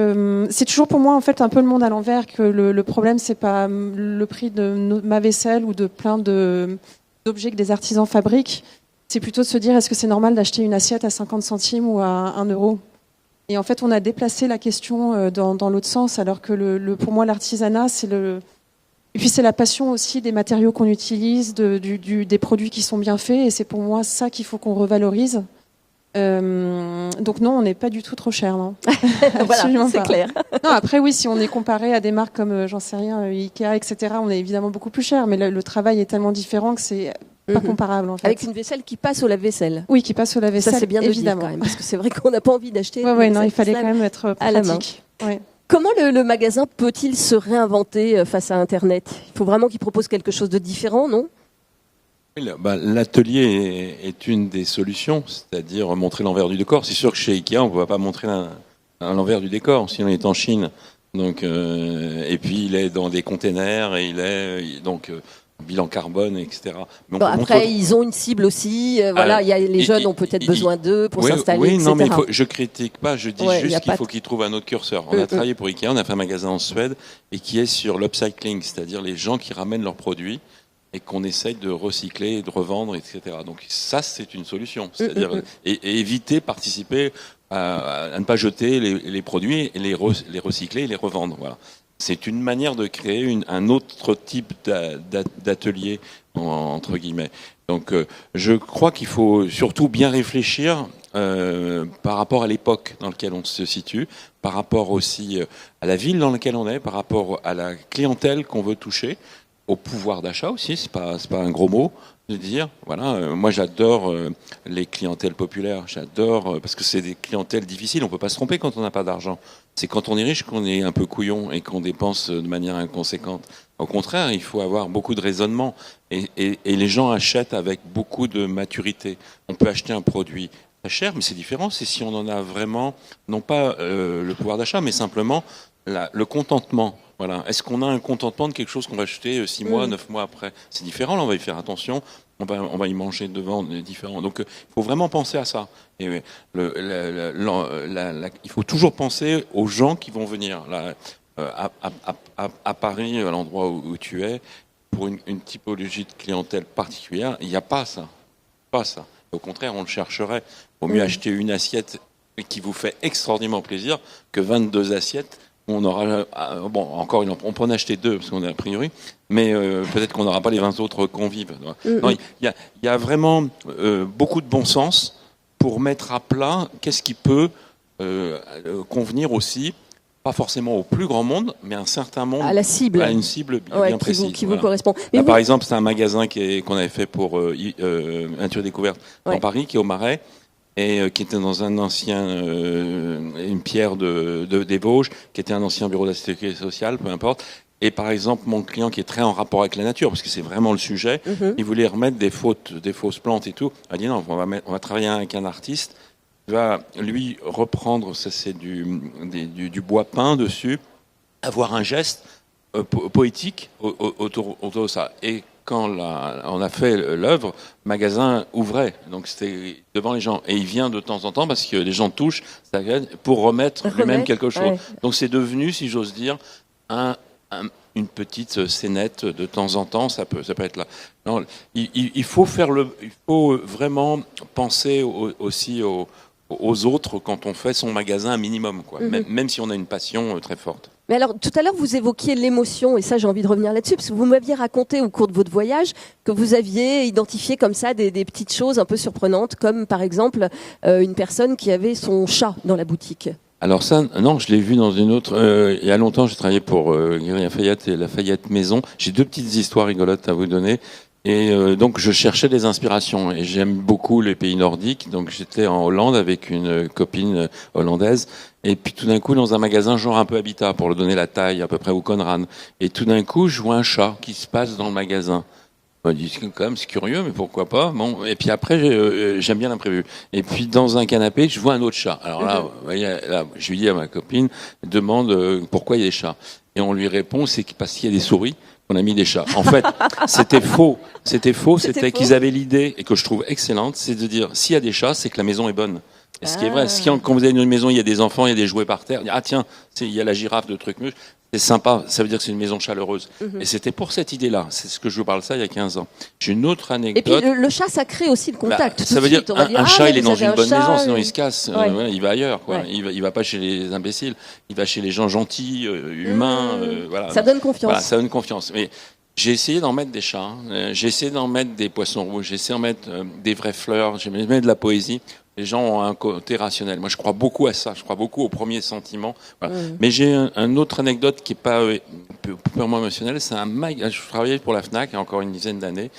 c'est toujours pour moi en fait un peu le monde à l'envers, que le problème c'est pas le prix de ma vaisselle ou de plein d'objets que des artisans fabriquent, c'est plutôt de se dire est-ce que c'est normal d'acheter une assiette à 50 centimes ou à 1 €. Et en fait, on a déplacé la question dans l'autre sens, alors que pour moi, l'artisanat, et puis c'est la passion aussi des matériaux qu'on utilise, des produits qui sont bien faits, et c'est pour moi ça qu'il faut qu'on revalorise. Donc non, on n'est pas du tout trop cher, non. Voilà, c'est clair. Non, après oui, si on est comparé à des marques comme, j'en sais rien, Ikea, etc., on est évidemment beaucoup plus cher, mais le travail est tellement différent que c'est pas comparable en fait. Avec une vaisselle qui passe au lave-vaisselle. Oui, qui passe au lave-vaisselle. Ça c'est bien évidemment. de dire quand même, parce que c'est vrai qu'on n'a pas envie d'acheter. Ouais, non, il fallait quand même être à la main. pratique. Ouais. Comment le magasin peut-il se réinventer face à Internet ? Il faut vraiment qu'il propose quelque chose de différent, non ? L'atelier est une des solutions, c'est-à-dire montrer l'envers du décor. C'est sûr que chez Ikea, on ne va pas montrer l'envers du décor, sinon il est en Chine. Donc, et puis il est dans des containers, et il est donc bilan carbone, etc. Mais après, ils ont une cible aussi. Voilà, les jeunes ont peut-être besoin d'eux pour s'installer, oui, etc. Non, mais je critique pas. Je dis juste qu'il faut qu'ils trouvent un autre curseur. On a travaillé pour Ikea, on a fait un magasin en Suède et qui est sur l'upcycling, c'est-à-dire les gens qui ramènent leurs produits et qu'on essaye de recycler et de revendre, etc. Donc ça, c'est une solution. C'est-à-dire et éviter, participer à ne pas jeter les produits et les recycler et les revendre. Voilà. C'est une manière de créer un autre type d'atelier, entre guillemets. Donc je crois qu'il faut surtout bien réfléchir par rapport à l'époque dans laquelle on se situe, par rapport aussi à la ville dans laquelle on est, par rapport à la clientèle qu'on veut toucher, au pouvoir d'achat aussi, c'est pas un gros mot de dire, voilà, moi j'adore les clientèles populaires, j'adore, parce que c'est des clientèles difficiles, on peut pas se tromper quand on n'a pas d'argent. C'est quand on est riche qu'on est un peu couillon et qu'on dépense de manière inconséquente. Au contraire, il faut avoir beaucoup de raisonnement et les gens achètent avec beaucoup de maturité. On peut acheter un produit très cher, mais c'est différent, c'est si on en a vraiment, non pas le pouvoir d'achat, mais simplement le contentement. Voilà. Est-ce qu'on a un contentement de quelque chose qu'on va acheter 6 mois, 9 mois après ? C'est différent, là on va y faire attention, on va y manger devant, différent. Donc il faut vraiment penser à ça. Et il faut toujours penser aux gens qui vont venir. Là, à Paris, à l'endroit où tu es, pour une typologie de clientèle particulière, il n'y a pas ça. Pas ça. Au contraire, on le chercherait. Il vaut mieux acheter une assiette qui vous fait extraordinairement plaisir que 22 assiettes. On aura, encore, on peut en acheter 2 parce qu'on est a priori, mais peut-être qu'on n'aura pas les 20 autres convives. Il y a vraiment beaucoup de bon sens pour mettre à plat qu'est-ce qui peut convenir aussi, pas forcément au plus grand monde, mais à un certain monde, à la cible, à une cible bien précise, qui vous correspond. Là, par exemple, c'est un magasin qu'on avait fait pour Nature Découverte en Paris, qui est au Marais. Et qui était dans un ancien, une pierre des Vosges, qui était un ancien bureau de la sécurité sociale, peu importe. Et par exemple, mon client qui est très en rapport avec la nature, parce que c'est vraiment le sujet, il voulait remettre des fausses plantes et tout. Il a dit non, on va travailler avec un artiste, il va lui reprendre, ça c'est du bois peint dessus, avoir un geste poétique autour de ça. Et quand on a fait l'œuvre, le magasin ouvrait, donc c'était devant les gens. Et il vient de temps en temps, parce que les gens touchent, pour remettre lui-même quelque chose. Ouais. Donc c'est devenu, si j'ose dire, une petite scénette de temps en temps, ça peut être là. Non, il faut vraiment penser aussi aux autres quand on fait son magasin un minimum, quoi. Même si on a une passion très forte. Mais alors, tout à l'heure, vous évoquiez l'émotion, et ça, j'ai envie de revenir là-dessus, parce que vous m'aviez raconté au cours de votre voyage que vous aviez identifié comme ça des petites choses un peu surprenantes, comme par exemple une personne qui avait son chat dans la boutique. Alors ça, non, je l'ai vu dans une autre. Il y a longtemps, j'ai travaillé pour Galeries Lafayette et Lafayette Maison. J'ai 2 petites histoires rigolotes à vous donner. Et donc, je cherchais des inspirations. Et j'aime beaucoup les pays nordiques. Donc, j'étais en Hollande avec une copine hollandaise. Et puis, tout d'un coup, dans un magasin genre un peu Habitat, pour le donner la taille, à peu près au Conran. Et tout d'un coup, je vois un chat qui se passe dans le magasin. Je me dis, quand même, c'est curieux, mais pourquoi pas. Bon, et puis après, j'aime bien l'imprévu. Et puis, dans un canapé, je vois un autre chat. Alors là, vous voyez, là, je lui dis à ma copine, demande pourquoi il y a des chats. Et on lui répond, c'est parce qu'il y a des souris. On a mis des chats. En fait, c'était faux. C'était qu'ils avaient l'idée, et que je trouve excellente, c'est de dire, s'il y a des chats, c'est que la maison est bonne. Et ce qui est vrai, quand vous avez une maison, il y a des enfants, il y a des jouets par terre, ah tiens, il y a la girafe de trucs, c'est sympa, ça veut dire que c'est une maison chaleureuse. Et c'était pour cette idée-là, c'est ce que je vous parle ça il y a 15 ans. J'ai une autre anecdote. Et puis le chat, ça crée aussi le contact. Ça veut dire un chat, il est dans une bonne maison, sinon et... il se casse, il va ailleurs, quoi. Il va pas chez les imbéciles, il va chez les gens gentils, humains, voilà. Ça donne confiance. Voilà, ça donne confiance. Mais j'ai essayé d'en mettre des chats, j'ai essayé d'en mettre des poissons rouges, j'ai essayé d'en mettre des vraies fleurs, j'ai mis de la poésie. Les gens ont un côté rationnel. Moi, je crois beaucoup à ça. Je crois beaucoup au premier sentiment. Voilà. Mais j'ai une autre anecdote qui est pas purement émotionnelle. C'est je travaillais pour la Fnac il y a encore une dizaine d'années.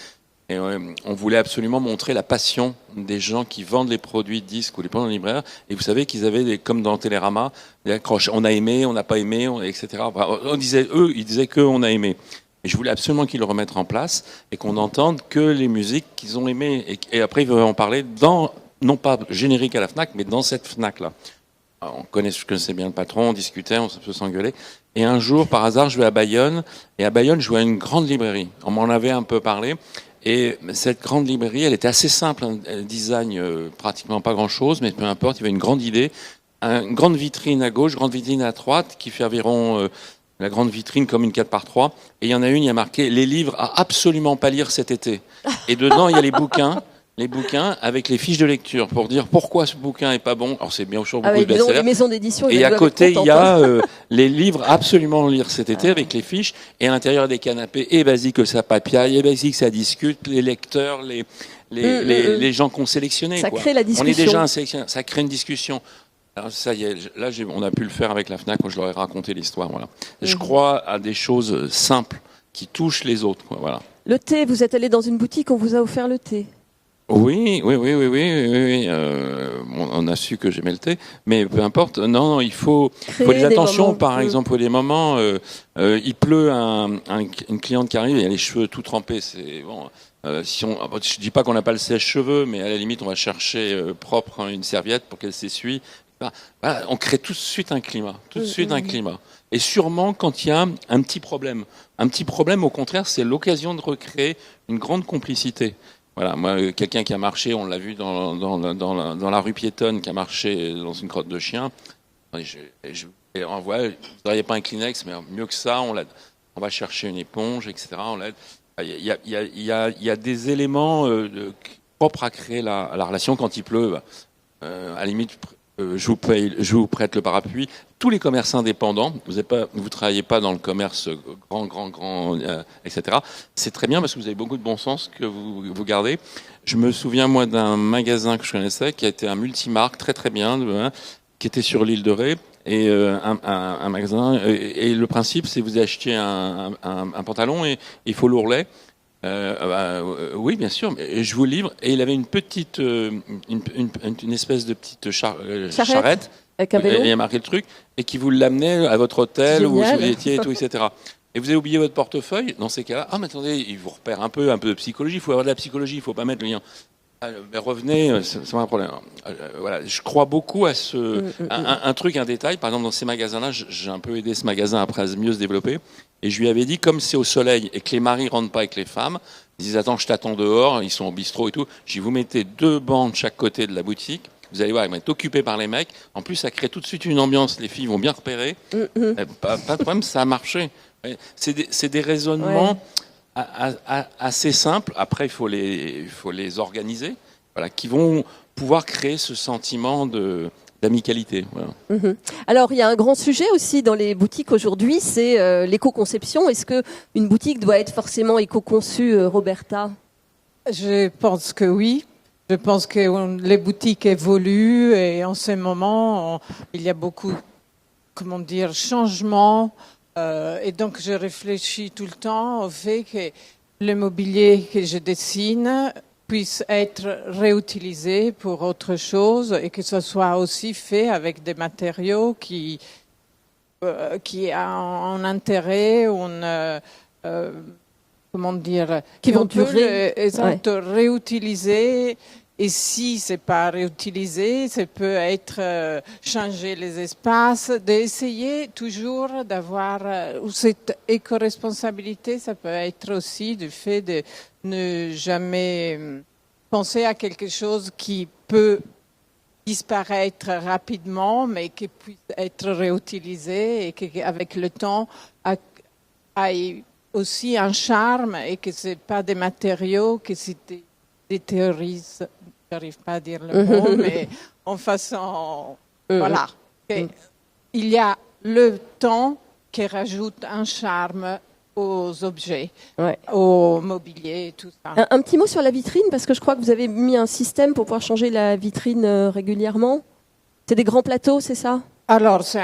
Et on voulait absolument montrer la passion des gens qui vendent les produits disques ou les produits libraires. Et vous savez qu'ils avaient, comme dans Télérama, des accroches. On a aimé, on n'a pas aimé, etc. Ils disaient qu'on a aimé. Et je voulais absolument qu'ils le remettent en place et qu'on n'entende que les musiques qu'ils ont aimées. Et après, ils veulent en parler non pas générique à la Fnac, mais dans cette Fnac-là. Je connaissais bien le patron, on discutait, on peut s'engueuler. Et un jour, par hasard, je vais à Bayonne. Et à Bayonne, je vois une grande librairie. On m'en avait un peu parlé. Et cette grande librairie, elle était assez simple. Un design, pratiquement pas grand-chose, mais peu importe, il y avait une grande idée. Une grande vitrine à gauche, grande vitrine à droite, qui fait environ... la grande vitrine comme une 4x3. Et il y en a une, il y a marqué « Les livres à absolument pas lire cet été ». Et dedans, il y a les bouquins avec les fiches de lecture pour dire pourquoi ce bouquin est pas bon. Alors c'est bien sûr beaucoup de best-sellers. Les maisons d'édition. Et à côté, il y a les livres absolument lire cet été avec les fiches. Et à l'intérieur des canapés, et vas-y que ça papiaille, et vas-y que ça discute, les lecteurs, les gens qu'on sélectionnait. Ça crée la discussion. On est déjà un sélectionneur. Ça crée une discussion. Alors ça y est, là on a pu le faire avec la Fnac où je leur ai raconté l'histoire. Voilà. Je crois à des choses simples qui touchent les autres. Quoi, voilà. Le thé, vous êtes allé dans une boutique, on vous a offert le thé. Oui. On a su que j'aimais le thé, mais peu importe. Non, il faut des attentions. Par exemple, des moments, il pleut, une cliente qui arrive, et elle a les cheveux tout trempés. C'est bon. Je dis pas qu'on n'a pas le sèche-cheveux, mais à la limite, on va chercher propre une serviette pour qu'elle s'essuie. Voilà, on crée tout de suite un climat. Et sûrement quand il y a un petit problème. Un petit problème, au contraire, c'est l'occasion de recréer une grande complicité. Voilà, moi, quelqu'un qui a marché, on l'a vu dans la rue piétonne, qui a marché dans une crotte de chien. Je envoie, vous n'auriez pas un Kleenex, mais mieux que ça, on va chercher une éponge, etc. On l'aide. Il y a des éléments propres à créer la relation quand il pleut. À la limite, je vous prête le parapluie. Tous les commerces indépendants, vous travaillez pas dans le commerce grand, etc. C'est très bien parce que vous avez beaucoup de bon sens que vous gardez. Je me souviens, moi, d'un magasin que je connaissais qui a été un multimarque très très bien, qui était sur l'île de Ré. Et un magasin. Et le principe, c'est que vous achetez un pantalon et il faut l'ourlet. Oui, bien sûr. Et je vous livre. Et il avait une petite, une espèce de petite charrette. Avec un vélo. Et il a marqué le truc. Et qui vous l'amenait à votre hôtel où vous étiez et tout, etc. Et vous avez oublié votre portefeuille. Dans ces cas-là, mais attendez, il vous repère un peu de psychologie. Il faut avoir de la psychologie. Il ne faut pas mettre le lien. Mais revenez, c'est pas un problème. Voilà, je crois beaucoup à un truc, un détail. Par exemple, dans ces magasins-là, j'ai un peu aidé ce magasin après à mieux se développer. Et je lui avais dit, comme c'est au soleil et que les maris rentrent pas avec les femmes, ils disent attends, je t'attends dehors. Ils sont au bistrot et tout. Je dis vous mettez 2 bancs de chaque côté de la boutique. Vous allez voir, ils vont être occupés par les mecs. En plus, ça crée tout de suite une ambiance. Les filles vont bien repérer. Pas de problème, ça a marché. C'est des raisonnements. Assez simple. Après, il faut les organiser, voilà, qui vont pouvoir créer ce sentiment d'amicalité. Voilà. Alors, il y a un grand sujet aussi dans les boutiques aujourd'hui, c'est l'éco-conception. Est-ce que une boutique doit être forcément éco-conçue, Roberta ? Je pense que oui. Je pense que les boutiques évoluent et en ce moment, il y a beaucoup, changements. Et donc, je réfléchis tout le temps au fait que le mobilier que je dessine puisse être réutilisé pour autre chose et que ce soit aussi fait avec des matériaux qui ont un intérêt, qui vont durer, réutiliser. Et si c'est pas réutilisé, ça peut être changer les espaces, d'essayer toujours d'avoir cette éco-responsabilité. Ça peut être aussi du fait de ne jamais penser à quelque chose qui peut disparaître rapidement, mais qui puisse être réutilisé et qu'avec le temps a aussi un charme et que c'est pas des matériaux qui se détériorisent. J'arrive pas à dire le mot, mais en façon, voilà. Il y a le temps qui rajoute un charme aux objets, au mobilier et tout ça. Un petit mot sur la vitrine, parce que je crois que vous avez mis un système pour pouvoir changer la vitrine régulièrement. C'est des grands plateaux, c'est ça ? Alors, c'est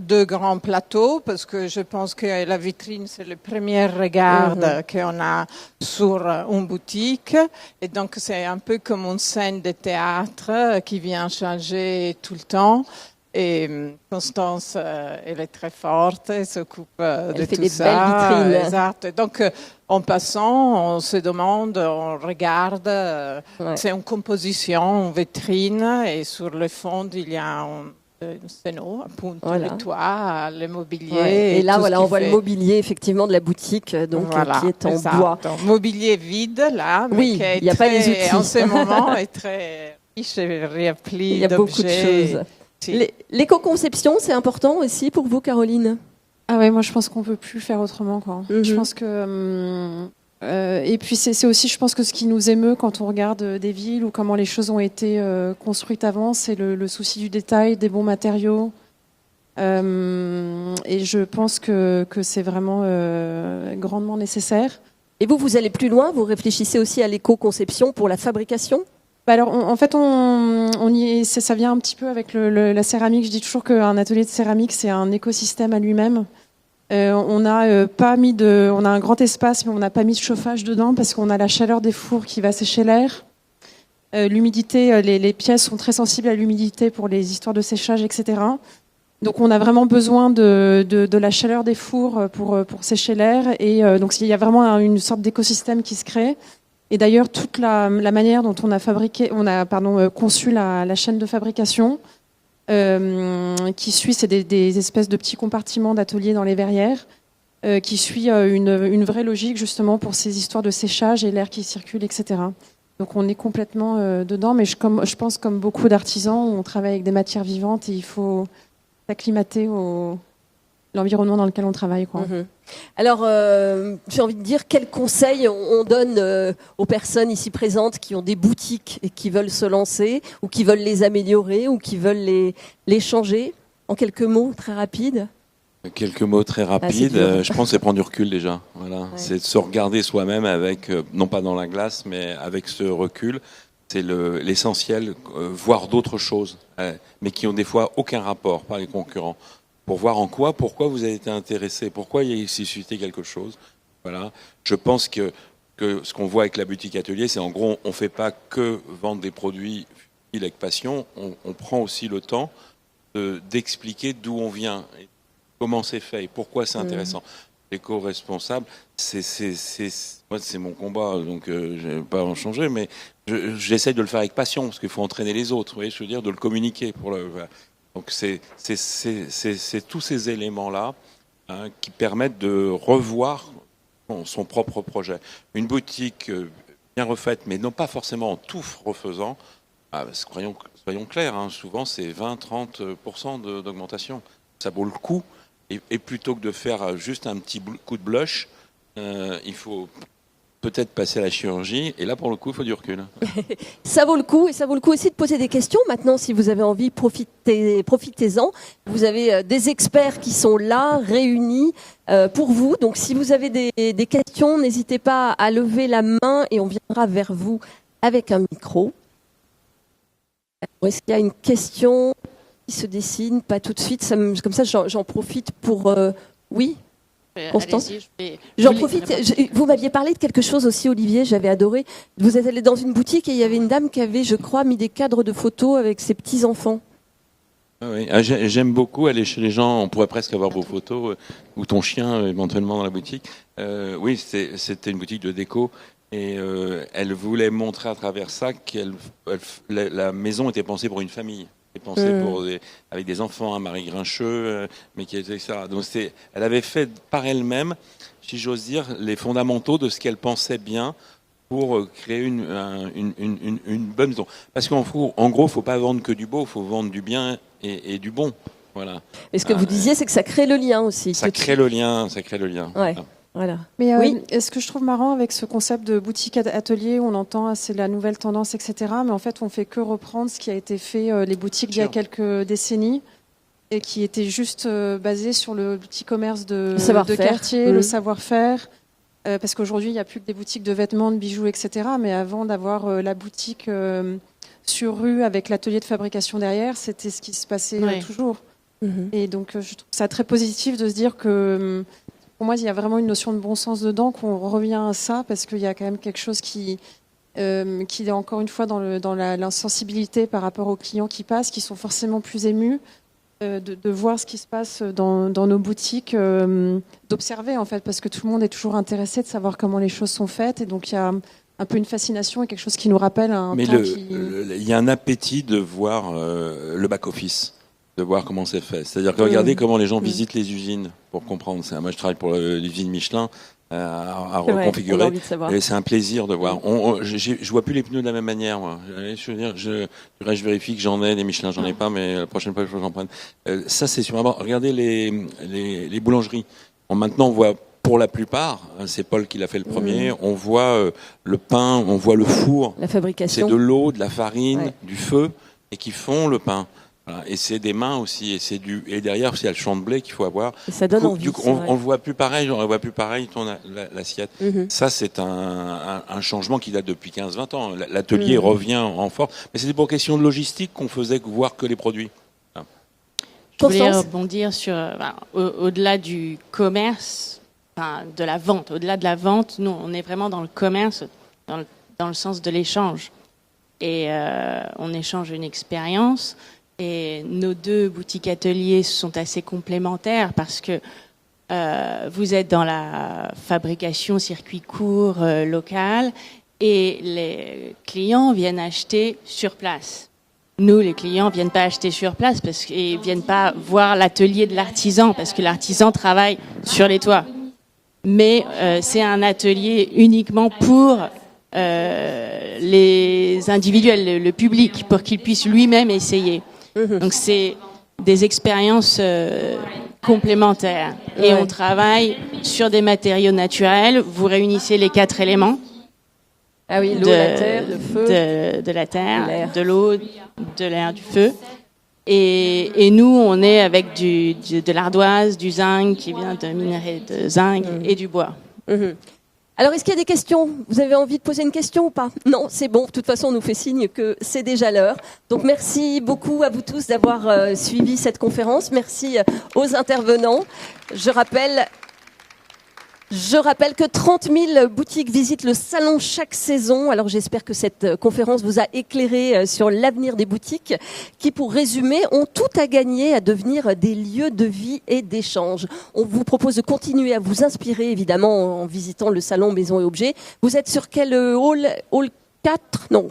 deux grands plateaux, parce que je pense que la vitrine, c'est le premier regard qu'on a sur une boutique. Et donc, c'est un peu comme une scène de théâtre qui vient changer tout le temps. Et Constance, elle est très forte, elle s'occupe de tout ça. Elle fait des belles vitrines. Exact. Donc, en passant, on se demande, on regarde. C'est une composition, une vitrine, et sur le fond, il y a un scéno, le toit, le mobilier. Et là, on voit le mobilier effectivement de la boutique, donc qui est en bois. Donc, mobilier vide là, mais oui, il n'y a pas les outils. En ce moment, est très riche et rempli d'objets. Il y a beaucoup de choses. L'éco-conception, c'est important aussi pour vous, Caroline? Ah ouais, moi je pense qu'on peut plus faire autrement, quoi. Je pense que et puis c'est aussi, je pense que ce qui nous émeut quand on regarde des villes ou comment les choses ont été construites avant, c'est le souci du détail, des bons matériaux. Et je pense que c'est vraiment grandement nécessaire. Et vous allez plus loin, vous réfléchissez aussi à l'éco-conception pour la fabrication? Alors, en fait, ça vient un petit peu avec la céramique. Je dis toujours qu'un atelier de céramique, c'est un écosystème à lui-même. On a un grand espace, mais on n'a pas mis de chauffage dedans parce qu'on a la chaleur des fours qui va sécher l'air. L'humidité, les pièces sont très sensibles à l'humidité pour les histoires de séchage, etc. Donc, on a vraiment besoin de la chaleur des fours pour sécher l'air. Et donc, il y a vraiment une sorte d'écosystème qui se crée. Et d'ailleurs, toute la manière dont on a conçu la chaîne de fabrication, qui suit, c'est des espèces de petits compartiments d'ateliers dans les verrières, qui suit une vraie logique justement pour ces histoires de séchage et l'air qui circule, etc. Donc on est complètement dedans, mais je pense comme beaucoup d'artisans, on travaille avec des matières vivantes et il faut s'acclimater l'environnement dans lequel on travaille, quoi. Alors, j'ai envie de dire, quels conseils on donne aux personnes ici présentes qui ont des boutiques et qui veulent se lancer, ou qui veulent les améliorer, ou qui veulent les changer? En quelques mots très rapides. Quelques mots très rapides. Je pense c'est prendre du recul déjà. Voilà. Ouais. C'est de se regarder soi-même avec, non pas dans la glace, mais avec ce recul. C'est l'essentiel, voir d'autres choses, mais qui ont des fois aucun rapport, pas les concurrents. Pour voir pourquoi vous avez été intéressé, pourquoi il y a suscité quelque chose. Voilà. Je pense que ce qu'on voit avec la boutique atelier, c'est en gros, on ne fait pas que vendre des produits avec passion, on prend aussi le temps d'expliquer d'où on vient, et comment c'est fait, et pourquoi c'est intéressant. L'éco-responsable, moi, c'est mon combat, donc je ne vais pas en changer, mais j'essaie de le faire avec passion, parce qu'il faut entraîner les autres, vous voyez, je veux dire, de le communiquer. Donc c'est tous ces éléments-là qui permettent de revoir son propre projet. Une boutique bien refaite, mais non pas forcément en tout refaisant, soyons clairs, souvent c'est 20-30% d'augmentation. Ça vaut le coup. Et plutôt que de faire juste un petit coup de blush, il faut peut-être passer à la chirurgie. Et là, pour le coup, il faut du recul. Ça vaut le coup. Et ça vaut le coup aussi de poser des questions. Maintenant, si vous avez envie, profitez-en. Vous avez des experts qui sont là, réunis pour vous. Donc, si vous avez des questions, n'hésitez pas à lever la main et on viendra vers vous avec un micro. Est-ce qu'il y a une question qui se dessine? Pas tout de suite. Comme ça, j'en profite pour... Oui, Constance. J'en profite. Vous m'aviez parlé de quelque chose aussi, Olivier, j'avais adoré. Vous êtes allé dans une boutique et il y avait une dame qui avait, je crois, mis des cadres de photos avec ses petits-enfants. Oui. J'aime beaucoup aller chez les gens. On pourrait presque avoir vos photos ou ton chien éventuellement dans la boutique. Oui, c'était une boutique de déco et elle voulait montrer à travers ça que la maison était pensée pour une famille. Pensée avec des enfants, un mari grincheux, mais qui était etc. Donc elle avait fait par elle-même, si j'ose dire, les fondamentaux de ce qu'elle pensait bien pour créer une bonne maison. Parce qu'en gros, faut pas vendre que du beau, faut vendre du bien et du bon. Voilà. Et ce que vous disiez, c'est que ça crée le lien aussi. Ça crée le lien. Ouais. Voilà. Mais oui. Ce que je trouve marrant avec ce concept de boutique atelier, où on entend c'est la nouvelle tendance, etc. Mais en fait, on fait que reprendre ce qui a été fait les boutiques d'il y a quelques décennies et qui était juste basé sur le petit commerce de quartier, le savoir-faire. Parce qu'aujourd'hui, il n'y a plus que des boutiques de vêtements, de bijoux, etc. Mais avant d'avoir la boutique sur rue avec l'atelier de fabrication derrière, c'était ce qui se passait toujours. Mm-hmm. Et donc, je trouve ça très positif de se dire que... Pour moi, il y a vraiment une notion de bon sens dedans, qu'on revient à ça, parce qu'il y a quand même quelque chose qui est encore une fois dans l'insensibilité par rapport aux clients qui passent, qui sont forcément plus émus de voir ce qui se passe dans nos boutiques, d'observer en fait, parce que tout le monde est toujours intéressé de savoir comment les choses sont faites, et donc il y a un peu une fascination et quelque chose qui nous rappelle un temps il y a un appétit de voir le back-office. De voir comment c'est fait. C'est-à-dire que regardez comment les gens visitent les usines pour comprendre. Moi, je travaille pour l'usine Michelin à reconfigurer. Et c'est un plaisir de voir. Je vois plus les pneus de la même manière. Moi. Je vérifie que j'en ai des Michelin, j'en ai pas, mais la prochaine fois, il faut que j'en prenne. Ça, c'est super important. Regardez les boulangeries. Maintenant, on voit pour la plupart, c'est Paul qui l'a fait le premier, on voit le pain, on voit le four. La fabrication. C'est de l'eau, de la farine, du feu, et qui font le pain. Voilà. Et c'est des mains aussi, et derrière c'est le champ de blé qu'il faut avoir. Et ça donne envie. On le voit plus pareil, on le voit plus pareil l'assiette. Mm-hmm. Ça c'est un changement qui date depuis 15-20 ans. L'atelier revient en force, mais c'était pour question de logistique qu'on faisait voir que les produits. Voilà. Je voulais rebondir sur au-delà du commerce, de la vente. Au-delà de la vente, nous on est vraiment dans le commerce, dans le sens de l'échange. Et on échange une expérience. Et nos deux boutiques ateliers sont assez complémentaires parce que vous êtes dans la fabrication circuit court local et les clients viennent acheter sur place. Nous, les clients viennent pas acheter sur place parce qu'ils viennent pas voir l'atelier de l'artisan parce que l'artisan travaille sur les toits. Mais c'est un atelier uniquement pour les individuels, le public, pour qu'ils puissent lui-même essayer. Donc c'est des expériences complémentaires et on travaille sur des matériaux naturels. Vous réunissez les 4 éléments. Ah oui, l'eau, la terre, le feu, de la terre, de l'eau, de l'air, du feu. Et nous, on est avec de l'ardoise, du zinc qui vient de minerai de zinc et du bois. Alors, est-ce qu'il y a des questions? Vous avez envie de poser une question ou pas? Non, c'est bon. De toute façon, on nous fait signe que c'est déjà l'heure. Donc, merci beaucoup à vous tous d'avoir suivi cette conférence. Merci aux intervenants. Je rappelle que 30 000 boutiques visitent le salon chaque saison. Alors j'espère que cette conférence vous a éclairé sur l'avenir des boutiques qui, pour résumer, ont tout à gagner à devenir des lieux de vie et d'échange. On vous propose de continuer à vous inspirer, évidemment, en visitant le salon Maisons et Objets. Vous êtes sur quel hall 4 Non.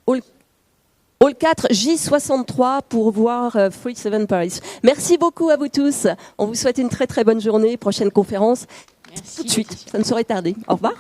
Hall 4, J63 pour voir 37 Paris. Merci beaucoup à vous tous. On vous souhaite une très très bonne journée. Prochaine conférence. Merci. Tout de suite, ça ne saurait tarder. Au revoir.